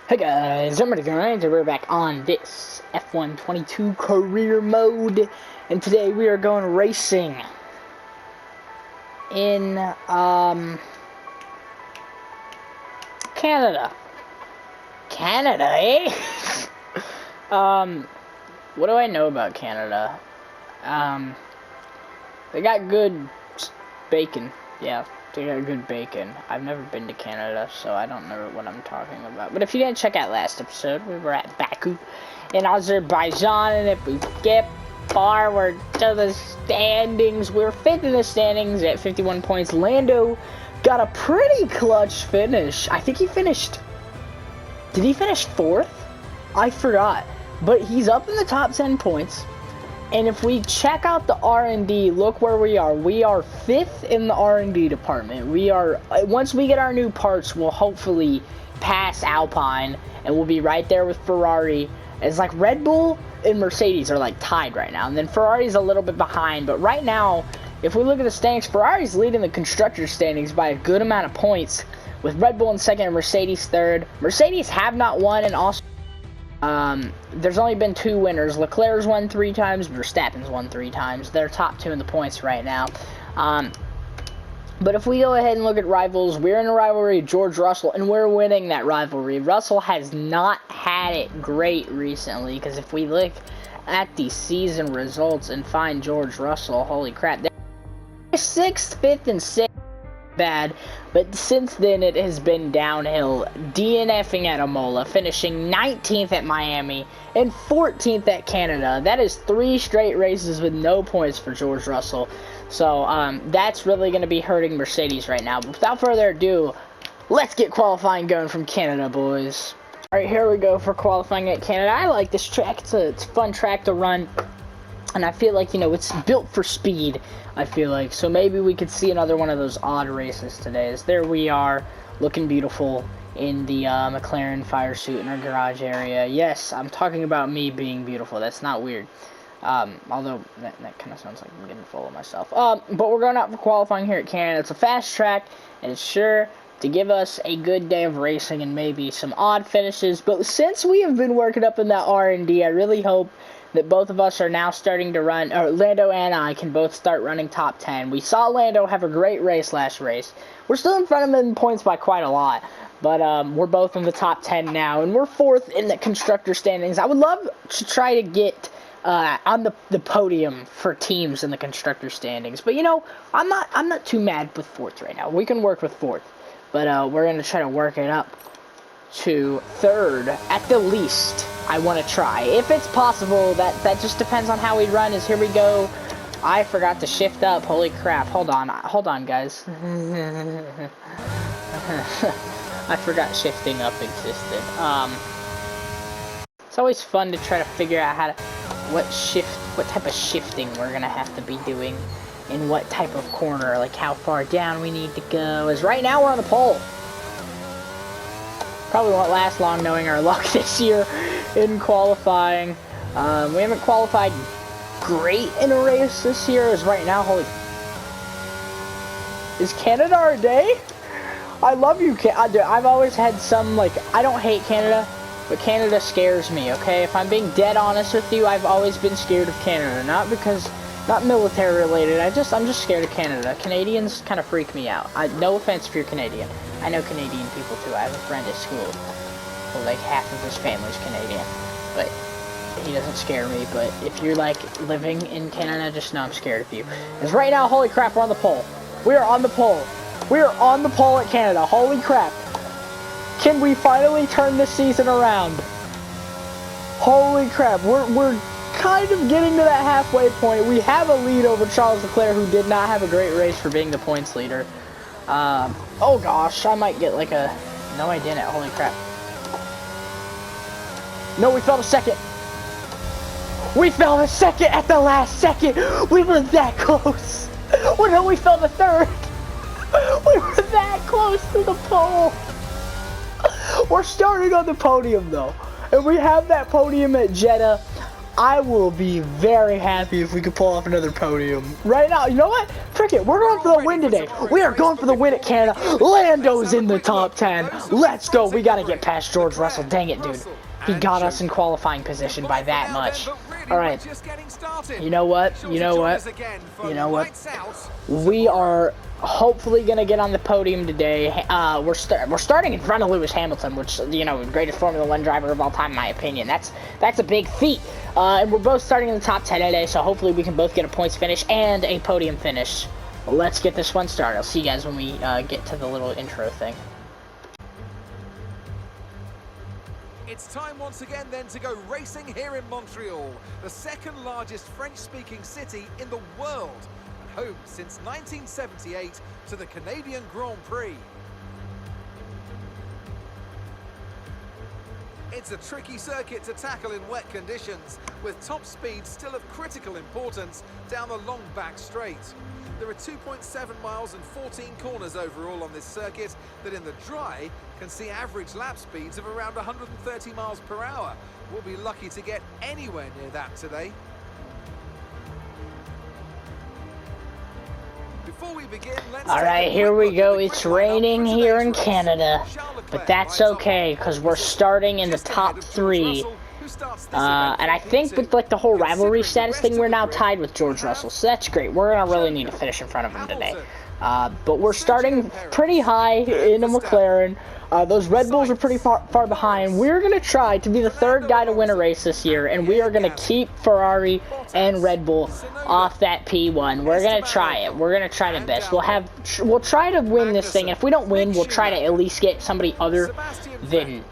Hey guys, I'm Ryan, and we're back on this F1 22 career mode, and today we are going racing in Canada. Canada, eh? What do I know about Canada? They got good bacon. Yeah, they got good bacon. I've never been to Canada, so I don't know what I'm talking about. But if you didn't check out last episode, we were at Baku in Azerbaijan, and if we skip forward to the standings, we're fifth in the standings at 51 points. Lando got a pretty clutch finish. I think he finished... Did he finish fourth? I forgot. But he's up in the top 10 points. And if we check out the R&D, look where we are. We are fifth in the R&D department. We are, once we get our new parts, we'll hopefully pass Alpine, and we'll be right there with Ferrari. It's like Red Bull and Mercedes are like tied right now, and then Ferrari's a little bit behind. But right now, if we look at the standings, Ferrari's leading the constructors standings by a good amount of points, with Red Bull in second and Mercedes third. Mercedes have not won, and also there's only been 2 winners. Leclerc's won 3 times, Verstappen's won 3 times. They're top 2 in the points right now. But if we go ahead and look at rivals, we're in a rivalry with George Russell, and we're winning that rivalry. Russell has not had it great recently, because if we look at the season results and find George Russell, holy crap, they're 6th, 5th, and 6th. Bad, but since then it has been downhill, DNFing at Imola, finishing 19th at Miami, and 14th at Canada. That is 3 straight races with no points for George Russell. So that's really going to be hurting Mercedes right now. But without further ado, let's get qualifying going from Canada, boys. Alright, here we go for qualifying at Canada. I like this track. It's a fun track to run. And I feel like, you know, it's built for speed, I feel like. So maybe we could see another one of those odd races today. As there we are, looking beautiful in the McLaren fire suit in our garage area. Yes, I'm talking about me being beautiful. That's not weird. Although, that kind of sounds like I'm getting full of myself. But we're going out for qualifying here at Canada. It's a fast track, and it's sure to give us a good day of racing and maybe some odd finishes. But since we have been working up in that R&D, I really hope that both of us are now starting to run, or Lando and I can both start running top 10. We saw Lando have a great race last race. We're still in front of him in points by quite a lot, but we're both in the top 10 now, and we're 4th in the constructor standings. I would love to try to get on the podium for teams in the constructor standings, but you know, I'm not too mad with 4th right now. We can work with 4th, but we're gonna try to work it up to 3rd at the least. I want to try. If it's possible, that just depends on how we run. Here we go. I forgot to shift up. Holy crap. Hold on, guys. I forgot shifting up existed. It's always fun to try to figure out what type of shifting we're gonna have to be doing in what type of corner, like how far down we need to go. As right now we're on the pole. Probably won't last long knowing our luck this year in qualifying. We haven't qualified great in a race this year, as right now, holy... Is Canada our day? I love you, I've always had some, like, I don't hate Canada, but Canada scares me, okay? If I'm being dead honest with you, I've always been scared of Canada. Not military related, I'm just scared of Canada. Canadians kind of freak me out. No offense if you're Canadian. I know Canadian people too. I have a friend at school. Well, like half of his family's Canadian. But he doesn't scare me. But if you're like living in Canada, just know I'm scared of you. Because right now, holy crap, we're on the pole. We are on the pole. We are on the pole at Canada. Holy crap. Can we finally turn this season around? Holy crap. We're kind of getting to that halfway point. We have a lead over Charles Leclerc, who did not have a great race for being the points leader. Oh gosh, I might get like a... No, I didn't. Holy crap. No, we fell to 2nd. We fell to 2nd at the last second. We were that close. Oh no, we fell to 3rd. We were that close to the pole. We're starting on the podium though. And we have that podium at Jeddah I will be very happy if we could pull off another podium. Right now, you know what? Frick it, we're going for the win today. We are going for the win at Canada. Lando's in the top 10. Let's go. We got to get past George Russell. Dang it, dude. He got us in qualifying position by that much. All right. You know what? You know what? You know what? We are hopefully gonna get on the podium today. We're starting in front of Lewis Hamilton, which, you know, greatest Formula 1 driver of all time in my opinion. That's a big feat. And we're both starting in the top 10 today, so hopefully we can both get a points finish and a podium finish. Let's get this one started. I'll see you guys when we get to the little intro thing. It's time once again then to go racing here in Montreal, the second largest French-speaking city in the world, and home since 1978 to the Canadian Grand Prix. It's a tricky circuit to tackle in wet conditions, with top speed still of critical importance down the long back straight. There are 2.7 miles and 14 corners overall on this circuit that in the dry can see average lap speeds of around 130 miles per hour. We'll be lucky to get anywhere near that today. Before we begin, all right, here we go. It's raining here in Canada, but that's okay because we're starting in the top 3. And I think with like the whole rivalry status thing, we're now tied with George Russell, so that's great. We're gonna really need to finish in front of him today. But we're starting pretty high in a McLaren. Those Red Bulls are pretty far behind. We're gonna try to be the 3rd guy to win a race this year, and we are gonna keep Ferrari and Red Bull off that P1. We're gonna try it. We're gonna try the best. We'll try to win this thing. And if we don't win, we'll try to at least get somebody other than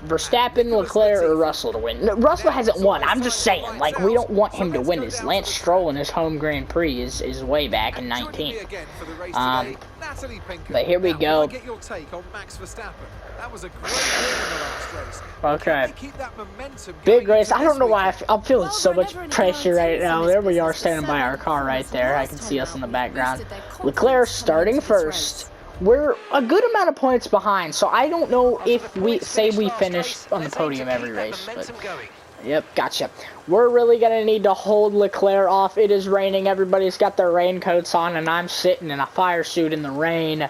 Verstappen, Leclerc, or Russell to win. No, Russell hasn't won. I'm just saying, like, we don't want him to win. His Lance Stroll in his home Grand Prix is way back in 19. But here we go. Okay. Big race. I don't know why I'm feeling so much pressure right now. There we are standing by our car right there. I can see us in the background. Leclerc starting first. We're a good amount of points behind, so I don't know if we finish on the podium every race. But, yep, gotcha. We're really going to need to hold Leclerc off. It is raining. Everybody's got their raincoats on, and I'm sitting in a fire suit in the rain.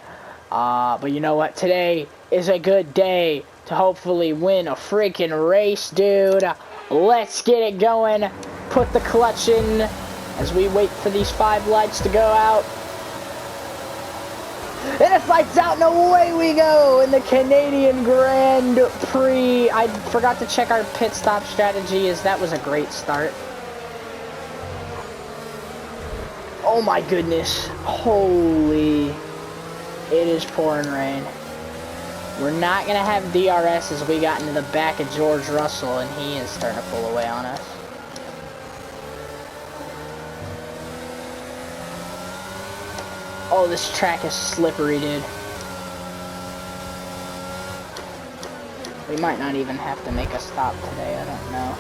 But you know what? Today is a good day to hopefully win a freaking race, dude. Let's get it going. Put the clutch in as we wait for these 5 lights to go out. And it lights out and away we go in the Canadian Grand Prix. I forgot to check our pit stop strategy, as that was a great start. Oh my goodness. Holy. It is pouring rain. We're not going to have DRS as we got into the back of George Russell, and he is starting to pull away on us. Oh, this track is slippery, dude. We might not even have to make a stop today, I don't know.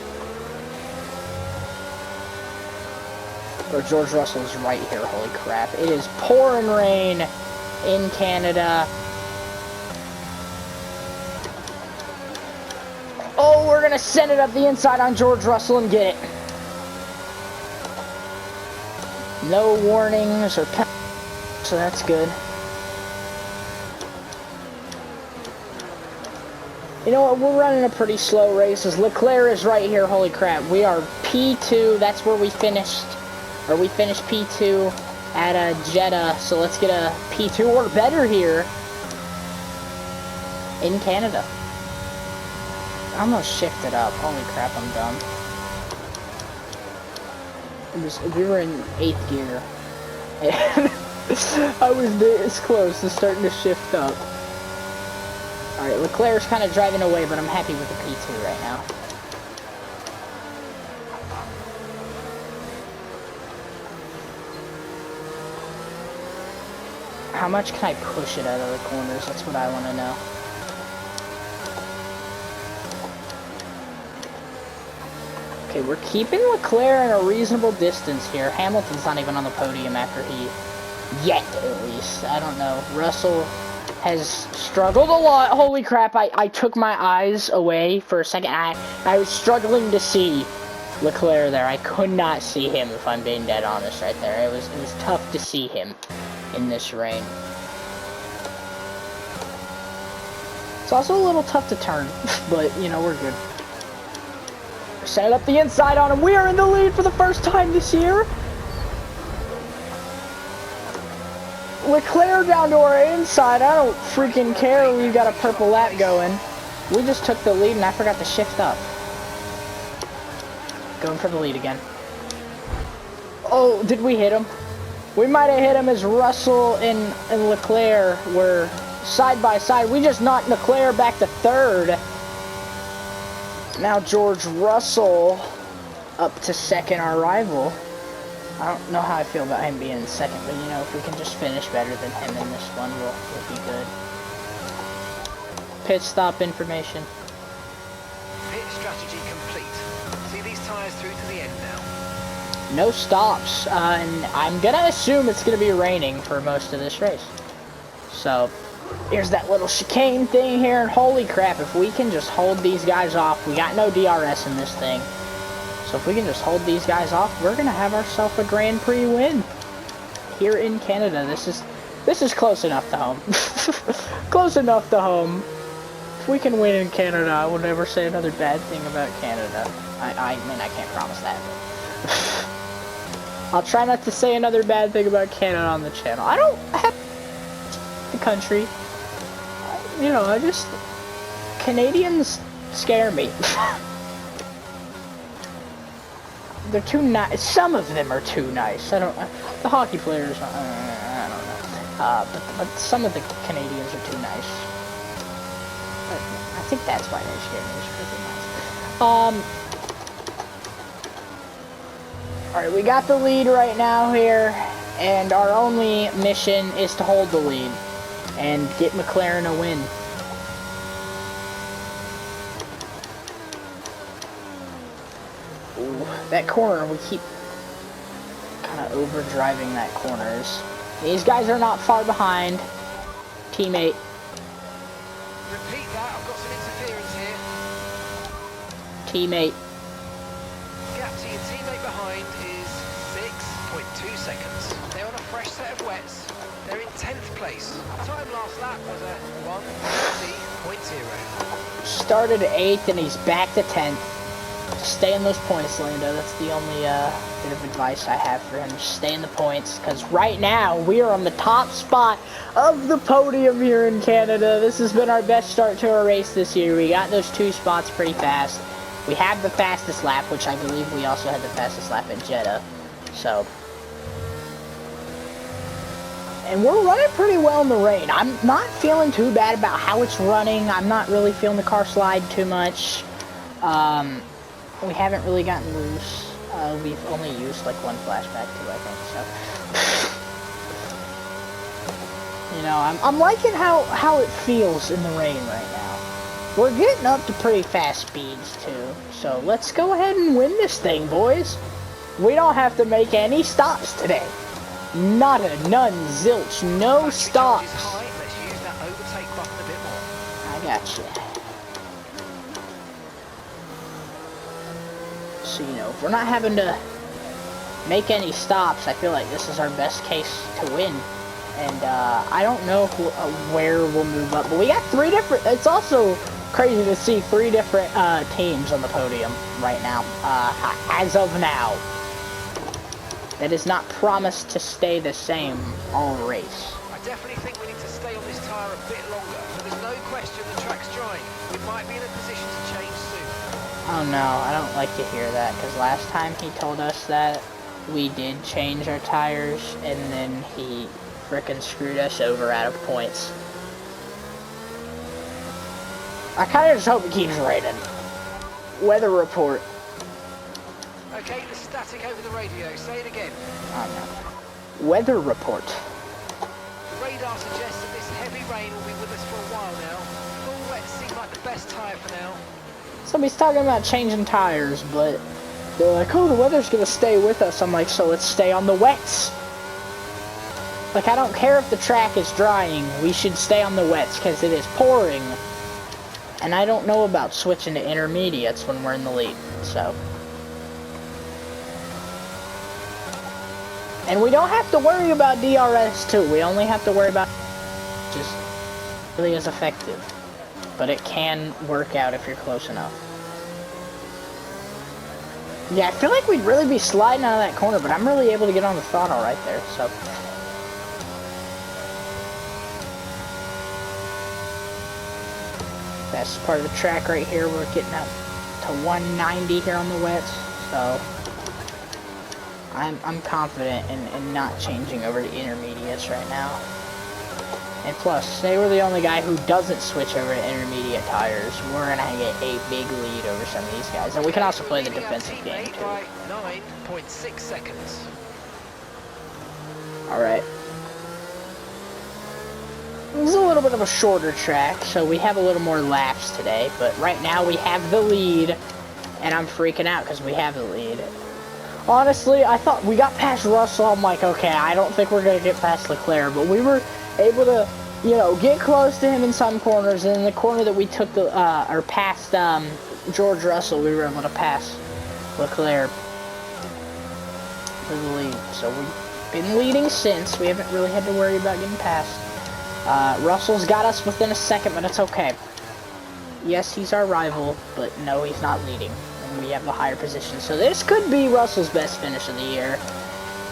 Or George Russell's right here, holy crap. It is pouring rain in Canada. Oh, we're gonna send it up the inside on George Russell and get it. No warnings or penalties. So that's good. You know what? We're running a pretty slow race. As Leclerc is right here. Holy crap. We are P2. That's where we finished. Or we finished P2 at Jeddah. So let's get a P2 or better here in Canada. I almost shifted up. Holy crap, I'm dumb. We were in 8th gear. And I was this close to starting to shift up. Alright, Leclerc's kind of driving away, but I'm happy with the P2 right now. How much can I push it out of the corners? That's what I want to know. Okay, we're keeping Leclerc in a reasonable distance here. Hamilton's not even on the podium after he... Yet, at least. I don't know. Russell has struggled a lot. Holy crap, I took my eyes away for a second. I was struggling to see Leclerc there. I could not see him, if I'm being dead honest right there. It was tough to see him in this rain. It's also a little tough to turn, but, you know, we're good. Set up the inside on him. We are in the lead for the first time this year. Leclerc down to our inside. I don't freaking care. We've got a purple lap going. We just took the lead and I forgot to shift up. Going for the lead again. Oh, did we hit him? We might have hit him as Russell and Leclerc were side by side. We just knocked Leclerc back to third. Now George Russell up to second, our rival. I don't know how I feel about him being in second, but you know, if we can just finish better than him in this one, we'll be good. Pit stop information. Pit strategy complete. See these tires through to the end now. No stops, and I'm gonna assume it's gonna be raining for most of this race. So, here's that little chicane thing here, and holy crap, if we can just hold these guys off, we got no DRS in this thing. So if we can just hold these guys off, we're gonna have ourselves a Grand Prix win here in Canada. This is close enough to home. Close enough to home. If we can win in Canada, I will never say another bad thing about Canada. I mean, I can't promise that. But I'll try not to say another bad thing about Canada on the channel. I don't have the country. You know, Canadians scare me. They're too nice. Some of them are too nice. The hockey players, I don't know. But some of the Canadians are too nice. But I think that's why they scare me. It's really nice. Alright, we got the lead right now here, and our only mission is to hold the lead and get McLaren a win. That corner, we keep kind of overdriving that corners. These guys are not far behind. Teammate. Repeat that, I've got some interference here. Teammate. Gap to your teammate behind is 6.2 seconds. They're on a fresh set of wets. They're in 10th place. Time last lap was a 1:30.0. Started 8th and he's back to 10th. Stay in those points, Lando. That's the only bit of advice I have for him. Just stay in the points, because right now we are on the top spot of the podium here in Canada. This has been our best start to a race this year. We got those 2 spots pretty fast. We had the fastest lap, which I believe we also had the fastest lap at Jeddah. So, and we're running pretty well in the rain. I'm not feeling too bad about how it's running. I'm not really feeling the car slide too much. We haven't really gotten loose. We've only used like 1 flashback too, I think, so. You know, I'm liking how it feels in the rain right now. We're getting up to pretty fast speeds too, so let's go ahead and win this thing, boys. We don't have to make any stops today. Nada, none, zilch, no stops. Let's use that overtake button a bit more. I got you. So, you know, if we're not having to make any stops, I feel like this is our best case to win. And I don't know where we'll move up, but we got 3 different. It's also crazy to see 3 different teams on the podium right now, as of now. That is not promised to stay the same all race. I definitely think we need to stay on this tyre a bit longer, but there's no question the track's drying. We might be in a position to change soon. Oh no, I don't like to hear that, because last time he told us that we did change our tires, and then he frickin' screwed us over out of points. I kinda just hope it keeps raining. Weather report. Okay, the static over the radio. Say it again. Oh no. Weather report. The radar suggests that this heavy rain will be with us for a while now. Full wet seems like the best tyre for now. Somebody's talking about changing tires, but they're like, oh, the weather's gonna stay with us. I'm like, so let's stay on the wets. Like, I don't care if the track is drying, we should stay on the wets because it is pouring. And I don't know about switching to intermediates when we're in the lead, so. And we don't have to worry about DRS too. We only have to worry about just really is effective. But it can work out if you're close enough. Yeah, I feel like we'd really be sliding out of that corner, but I'm really able to get on the throttle right there, so. Best part of the track right here, we're getting up to 190 here on the wets, so I'm confident in not changing over to intermediates right now. And plus, say we're the only guy who doesn't switch over to intermediate tires, we're gonna get a big lead over some of these guys. And we can also play the defensive game too. 9.6 seconds. Alright. This is a little bit of a shorter track, so we have a little more laps today, but right now we have the lead, and I'm freaking out because we have the lead. Honestly, I thought we got past Russell. I'm like, okay, I don't think we're going to get past Leclerc, but we were able to, you know, get close to him in some corners, and in the corner that we took the, or past George Russell, we were able to pass Leclerc for the lead. So we've been leading since. We haven't really had to worry about getting past. Russell's got us within a second, but it's okay. Yes, he's our rival, but no, he's not leading. And we have the higher position. So this could be Russell's best finish of the year,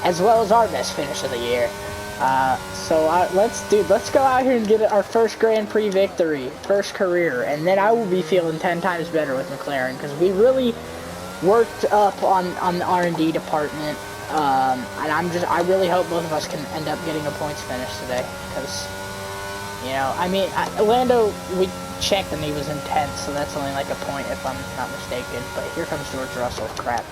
as well as our best finish of the year. Let's go out here and get our first Grand Prix victory, first career, and then I will be feeling 10 times better with McLaren, because we really worked up on the R&D department, and I really hope both of us can end up getting a points finish today, because, you know, I mean, Lando, we checked and he was in 10th, so that's only like a point if I'm not mistaken, but here comes George Russell, crap.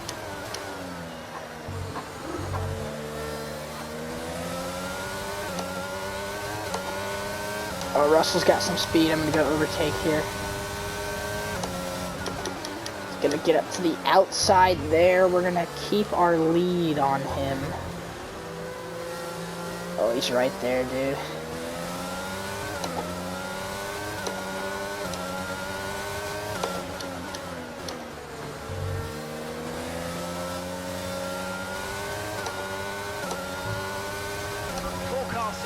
Oh, Russell's got some speed. I'm going to go overtake here. He's going to get up to the outside there. We're going to keep our lead on him. Oh, he's right there, dude.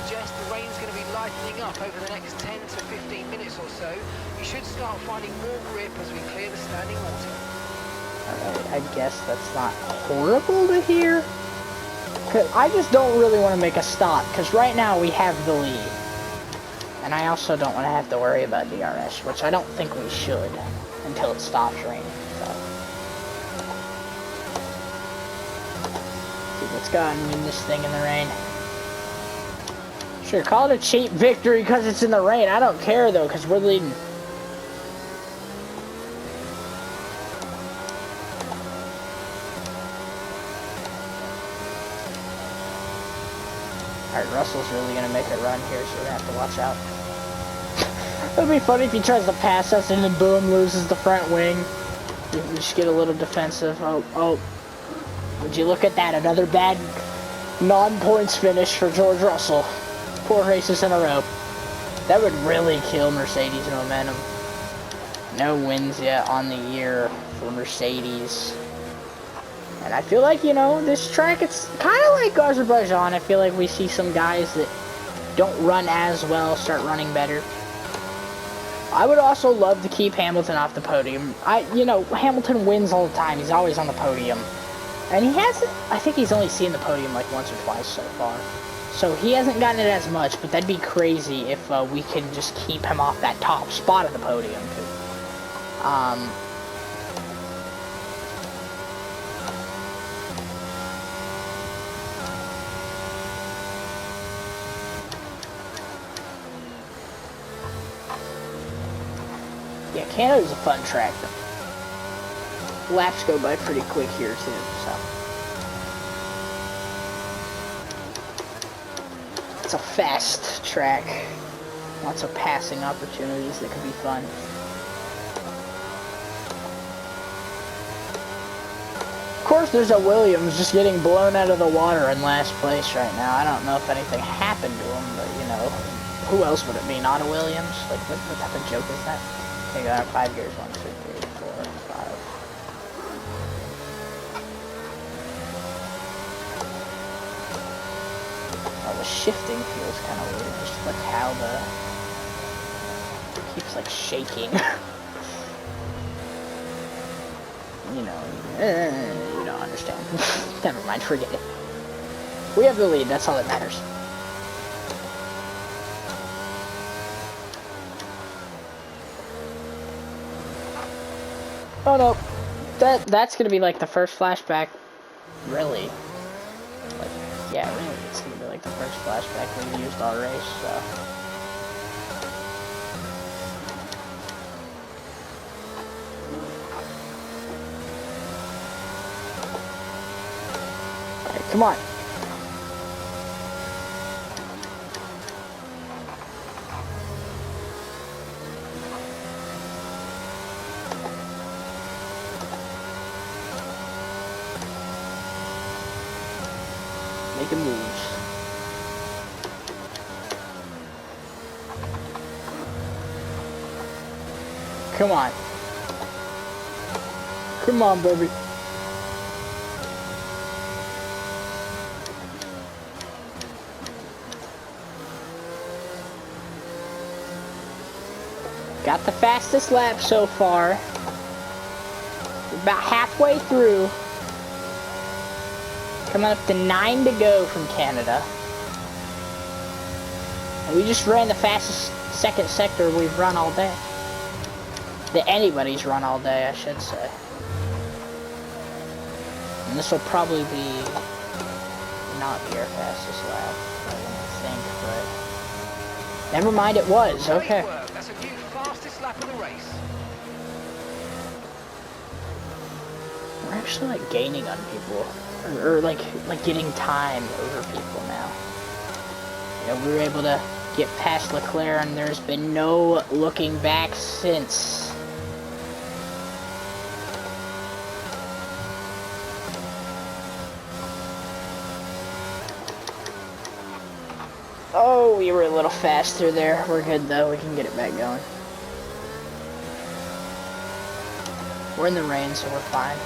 Suggest the rain's going to be lightening up over the next 10 to 15 minutes or so. We should start finding more grip as we clear the standing water. Alright, I guess that's not horrible to hear. I just don't really want to make a stop, because right now we have the lead. And I also don't want to have to worry about DRS, which I don't think we should until it stops raining. So. Dude, let's go out and win this thing in the rain. Sure, call it a cheap victory because it's in the rain. I don't care, though, because we're leading. Alright, Russell's really going to make a run here, so we're going to have to watch out. It would be funny if he tries to pass us and then boom, loses the front wing. We just get a little defensive. Oh. Would you look at that? Another bad non-points finish for George Russell. 4 races in a row. That would really kill Mercedes momentum. No wins yet on the year for Mercedes. And I feel like, you know, this track, it's kind of like Azerbaijan. I feel like we see some guys that don't run as well start running better. I would also love to keep Hamilton off the podium. You know, Hamilton wins all the time. He's always on the podium. And he hasn't, I think he's only seen the podium like once or twice so far. So he hasn't gotten it as much, but that'd be crazy if we can just keep him off that top spot of the podium. Yeah, Canada's a fun track. Laps go by pretty quick here too, so. It's a fast track. Lots of passing opportunities that could be fun. course, there's a Williams just getting blown out of the water in last place right now. I don't know if anything happened to him, but, you know, who else would it be? Not a Williams? Like, what type of joke is that? Okay, got 5 gears. 1, 2, 3, 4, 5. Oh, the shifting feels kind of weird. Just look how it keeps, like, shaking. You know, you don't understand. Never mind, forget it. We have the lead, that's all that matters. Oh no, that's gonna be like the first flashback, really. Like, yeah, really, it's gonna be like the first flashback we used all race, so. Come on. Making moves. Come on. Come on, baby. Got the fastest lap so far. We're about halfway through. Coming up to 9 to go from Canada. And we just ran the fastest second sector we've run all day. That anybody's run all day, I should say. And this will probably be not be our fastest lap, I don't think, but never mind, it was. Okay. That's a new fastest lap of the race. We're actually like gaining on people, or like getting time over people now. You know, we were able to get past Leclerc, and there's been no looking back since. Oh, we were a little faster there. We're good though, we can get it back going. We're in the rain, so we're fine.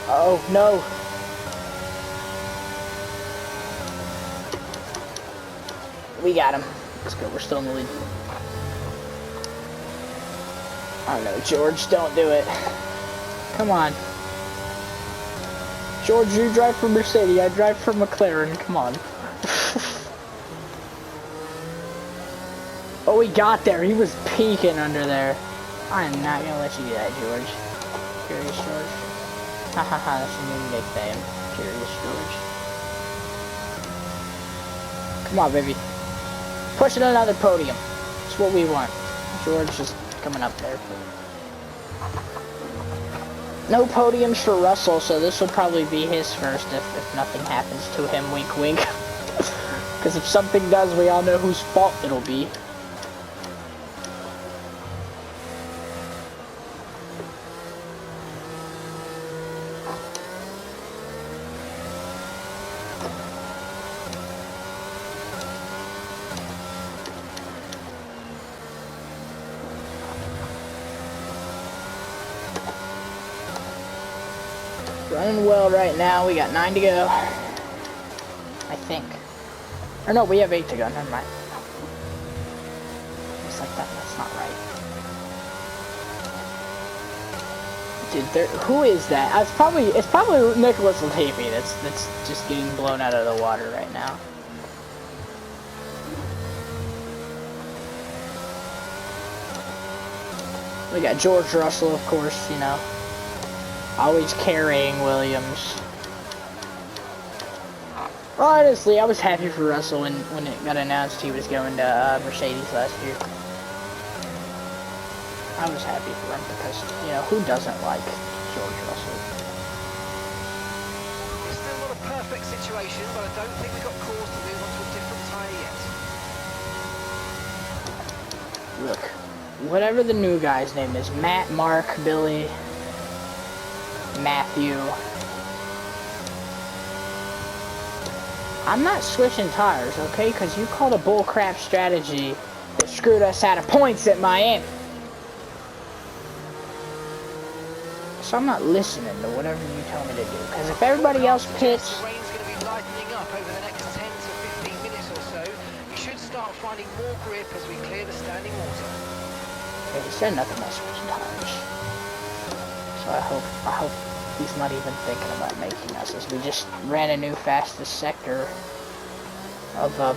Oh, no! We got him. Let's go, we're still in the lead. Oh no, George, don't do it. Come on. George, you drive for Mercedes, I drive for McLaren, come on. Oh, he got there. He was peeking under there. I am not gonna let you do that, George. Curious George. Ha ha ha, that's a new nickname. Curious George. Come on, baby. Pushing another podium. That's what we want. George is coming up there. No podiums for Russell, so this will probably be his first if nothing happens to him. Wink, wink. Because if something does, we all know whose fault it'll be. Running well right now. We got 9 to go. I think. Or no, we have 8 to go. Never mind. Looks like that's not right. Dude, who is that? It's probably Nicholas Latifi that's just getting blown out of the water right now. We got George Russell, of course, you know. Always carrying Williams. Honestly, I was happy for Russell when it got announced he was going to Mercedes last year. I was happy for him because, you know, who doesn't like George Russell? It's still not a perfect situation, but I don't think we've got cause to move on to a different tyre yet. Look, whatever the new guy's name is, Matt, Mark, Billy, Matthew. I'm not switching tires, okay? Because you called a bullcrap strategy that screwed us out of points at Miami. So I'm not listening to whatever you tell me to do. Because if everybody else pits... The rain's going to be lightening up over the next 10 to 15 minutes or so. You should start finding more grip as we clear the standing water. He said nothing about switching tires. So I hope he's not even thinking about making us, as we just ran a new fastest sector of the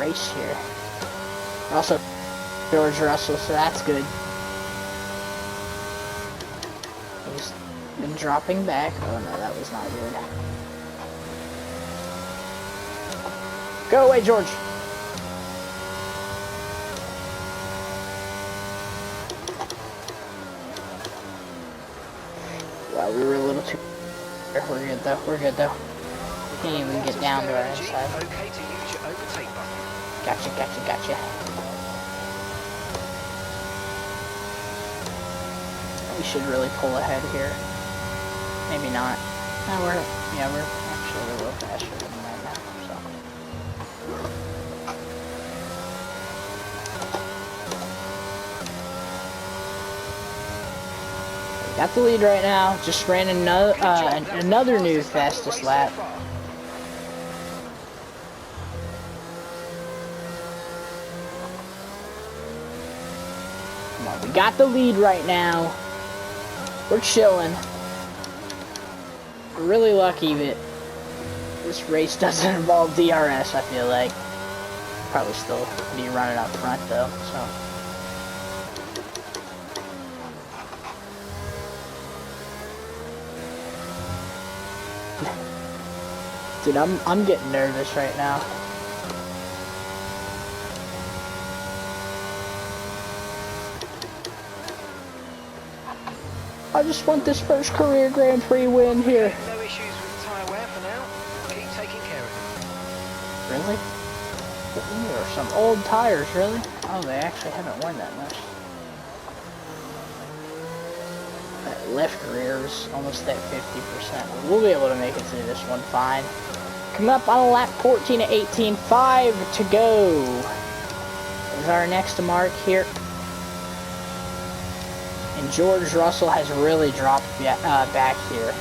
race here. Also, George Russell, so that's good. He's been dropping back. Oh no, that was not good. Go away, George. Wow, we were a little too... We're good though, we're good though. We can't even get down to our inside. Okay to use your overtake button. Gotcha, gotcha, gotcha. We should really pull ahead here. Maybe not. No, we're actually a little faster than them right now, so. Got the lead right now. Just ran another new fastest lap. Come on, we got the lead right now. We're chilling. We're really lucky that this race doesn't involve DRS, I feel like. Probably still be running up front though, so. Dude, I'm getting nervous right now. I just want this first career Grand Prix win here. No issues with tyre wear for now. Keep taking care of it. Really? These are some old tires, really? Oh, they actually haven't worn that much. That left rear is almost at 50%. We'll be able to make it through this one fine. Coming up on lap 14 at 18, 5 to go. Is our next mark here. And George Russell has really dropped back here.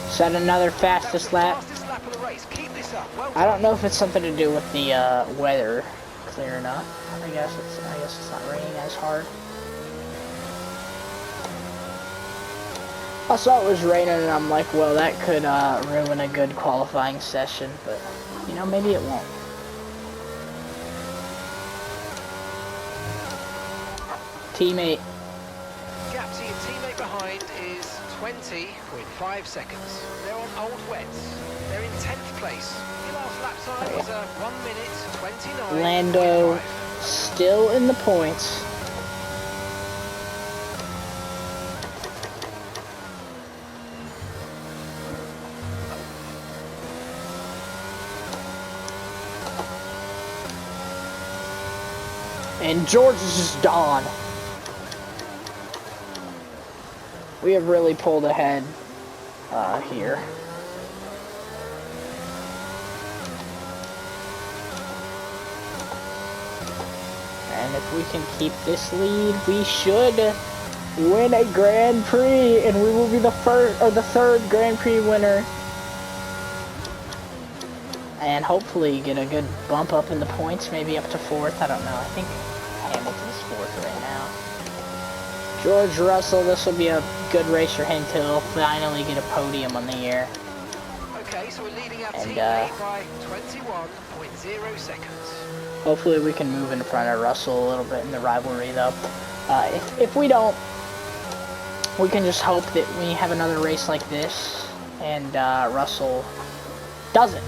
Set another fastest lap. I don't know if it's something to do with the weather clearing up. I guess it's not raining as hard. I saw it was raining and I'm like, well, that could ruin a good qualifying session, but you know, maybe it won't. Teammate. Gap to your teammate behind is 20.5 seconds. They're on old wets. They're in 10th place. Your last lap time was 1 minute 29. Lando still in the points. And George is just gone. We have really pulled ahead here. And if we can keep this lead, we should win a Grand Prix, and we will be the first or the third Grand Prix winner. And hopefully get a good bump up in the points, maybe up to 4th. I don't know. I think Hamilton's 4th right now. George Russell, this will be a good race for him to finally get a podium on the year. Okay, so we're leading our teammate by 21.0 seconds. Hopefully we can move in front of Russell a little bit in the rivalry, though. If we don't, we can just hope that we have another race like this, and Russell doesn't.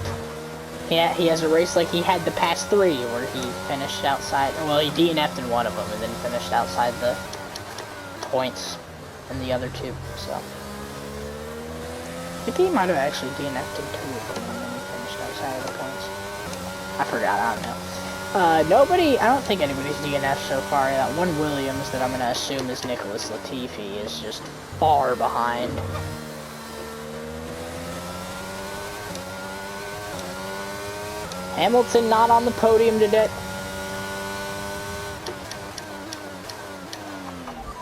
He has a race like he had the past 3, where he finished outside. Well, he DNF'd in one of them, and then finished outside the points in the other 2. So think he might have actually DNF'd 2 of them and then finished outside of the points. I forgot, I don't know. Nobody, I don't think anybody's DNF'd so far. That one Williams that I'm going to assume is Nicholas Latifi is just far behind. Hamilton not on the podium today.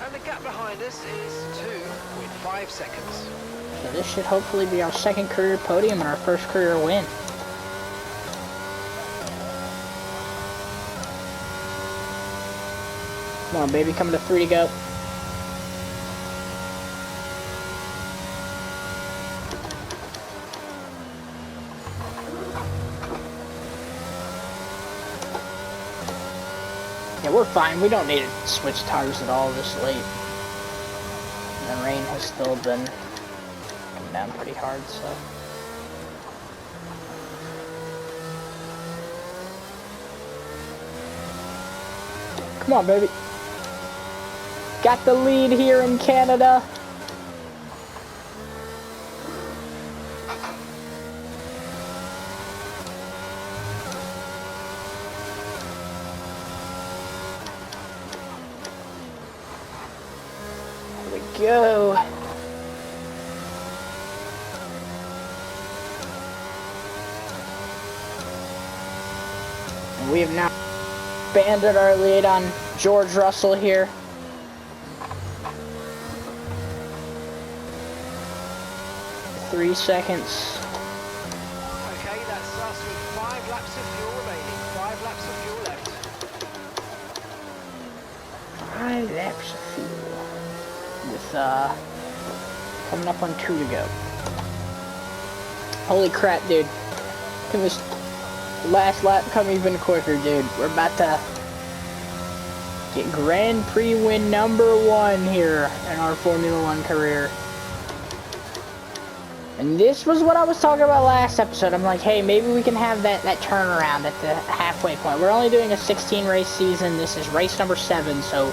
And the gap behind us is 2.5 seconds. So this should hopefully be our second career podium and our first career win. Come on, baby, coming to 3 to go. Yeah, we're fine. We don't need to switch tires at all this late. And the rain has still been coming down pretty hard, so. Come on, baby. Got the lead here in Canada. Here we go. And we have now expanded our lead on George Russell here. Three seconds. Okay, that's us with 5 laps of fuel remaining. 5 laps of fuel left. 5 laps of fuel. With, coming up on 2 to go. Holy crap, dude. Can this last lap come even quicker, dude? We're about to get Grand Prix win number 1 here in our Formula 1 career. And this was what I was talking about last episode. I'm like, hey, maybe we can have that turnaround at the halfway point. We're only doing a 16 race season. This is race number 7, so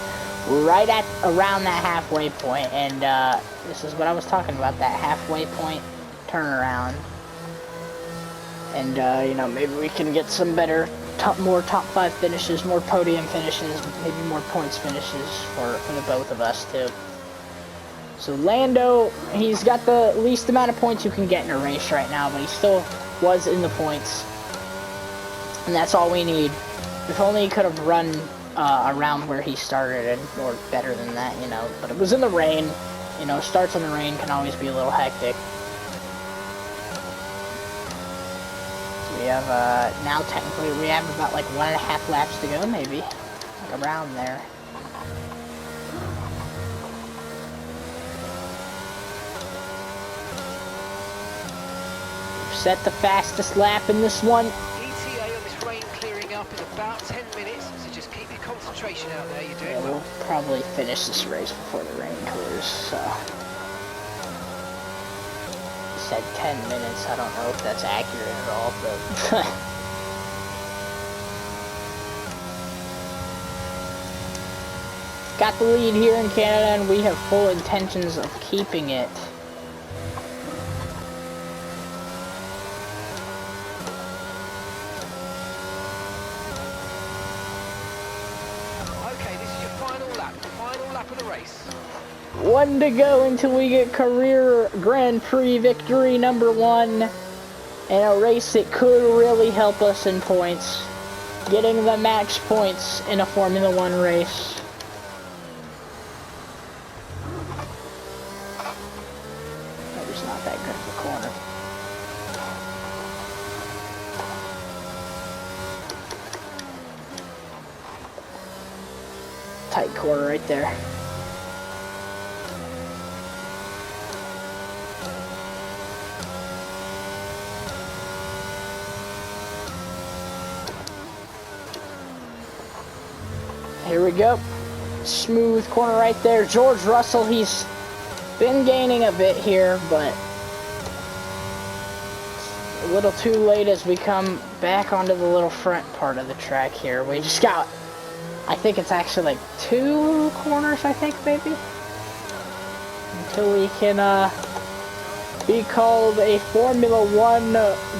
we're right at around that halfway point. And this is what I was talking about, that halfway point turnaround. And you know, maybe we can get some better, more top 5 finishes, more podium finishes, maybe more points finishes for the both of us too. So Lando, he's got the least amount of points you can get in a race right now, but he still was in the points. And that's all we need. If only he could have run around where he started, or better than that, you know. But it was in the rain. You know, starts in the rain can always be a little hectic. So we have, now technically we have about like 1.5 laps to go, maybe. Like around there. Set the fastest lap in this one. ETA on this rain clearing up in about 10 minutes, so just keep your concentration out there, you're doing well. We'll probably finish this race before the rain clears, so. He said 10 minutes, I don't know if that's accurate at all, but. Got the lead here in Canada, and we have full intentions of keeping it. Of the race. 1 to go until we get career Grand Prix victory number 1 in a race that could really help us in points, getting the max points in a Formula 1 race. That was not that good of a corner. Tight corner right there. Here we go. Smooth corner right there. George Russell, he's been gaining a bit here, but a little too late as we come back onto the little front part of the track here. We just got, I think it's actually like 2 corners, I think, maybe, until we can be called a Formula One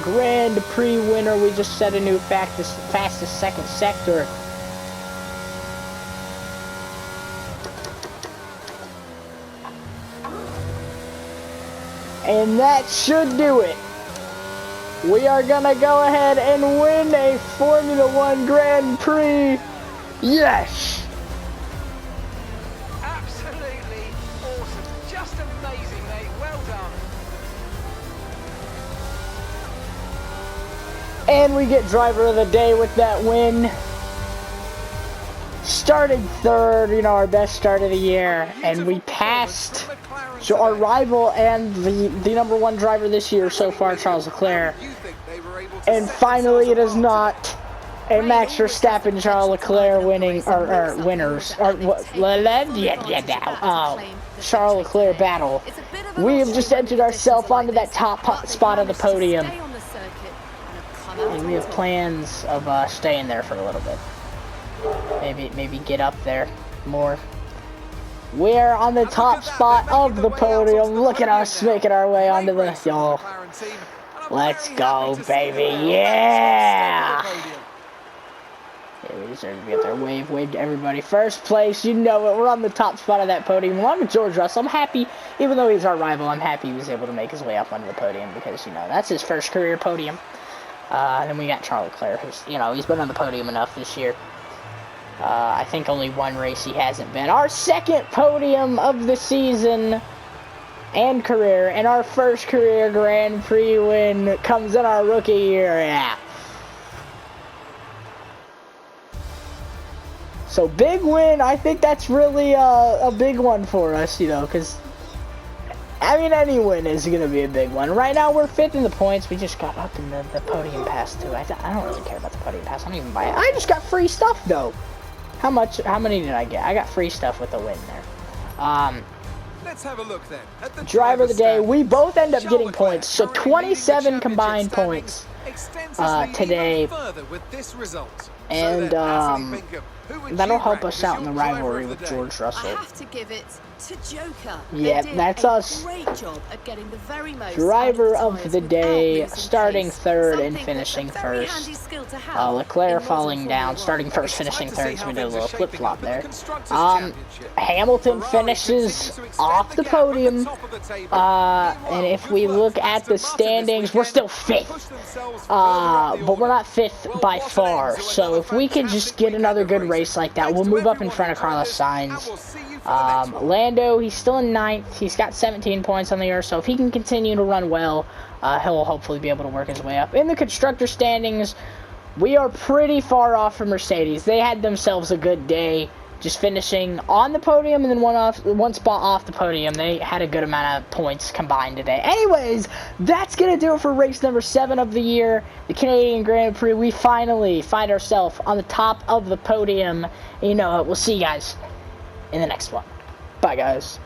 Grand Prix winner. We just set a new fastest second sector. And that should do it. We are gonna go ahead and win a Formula One Grand Prix. Yes! Absolutely awesome. Just amazing, mate. Well done. And we get driver of the day with that win. Started third, you know, our best start of the year. And we passed our rival and the number one driver this year so far, Charles Leclerc. And finally, it is not a Max Verstappen, Charles Leclerc winning, or winners. Charles Leclerc battle. We have just entered ourselves onto that top spot of the podium. And we have plans of staying there for a little bit. Maybe get up there more. We're on the top spot of the podium. Look at us making our way onto the hill. Let's go, baby. Yeah! Yeah, we deserve to be up there. Wave to everybody. First place, you know it. We're on the top spot of that podium. Along with George Russell. I'm happy, even though he's our rival, I'm happy he was able to make his way up onto the podium because, you know, that's his first career podium. And then we got Charles Leclerc, who's, you know, he's been on the podium enough this year. I think only one race he hasn't been. Our second podium of the season and career, and our first career Grand Prix win comes in our rookie year. Yeah. So big win. I think that's really a big one for us, you know, because I mean any win is gonna be a big one. Right now we're 5th in the points. We just got up in the podium pass too. I don't really care about the podium pass. I don't even buy it. I just got free stuff though. How many did I get? I got free stuff with the win there. Let's have a look then at the driver of the day. We both end up getting points. So 27 combined points today. And that'll help us out in the rivalry with George Russell. I have to give it to Joker. Yeah, that's us. Great job at getting the very most driver of the day, starting third and finishing first. Leclerc falling down, starting first, finishing third, so we did a little flip-flop there. Hamilton finishes off the podium, and if we look at the standings, we're still 5th, but we're not 5th by far, so if we can just get another good race like that, we'll move up in front of Carlos Sainz. Lando, he's still in 9th. He's got 17 points on the year, so if he can continue to run well, he'll hopefully be able to work his way up. In the constructor standings, we are pretty far off from Mercedes. They had themselves a good day, just finishing on the podium and then one spot off the podium. They had a good amount of points combined today. Anyways, that's going to do it for race number 7 of the year, the Canadian Grand Prix. We finally find ourselves on the top of the podium. You know, we'll see you guys in the next one. Bye, guys.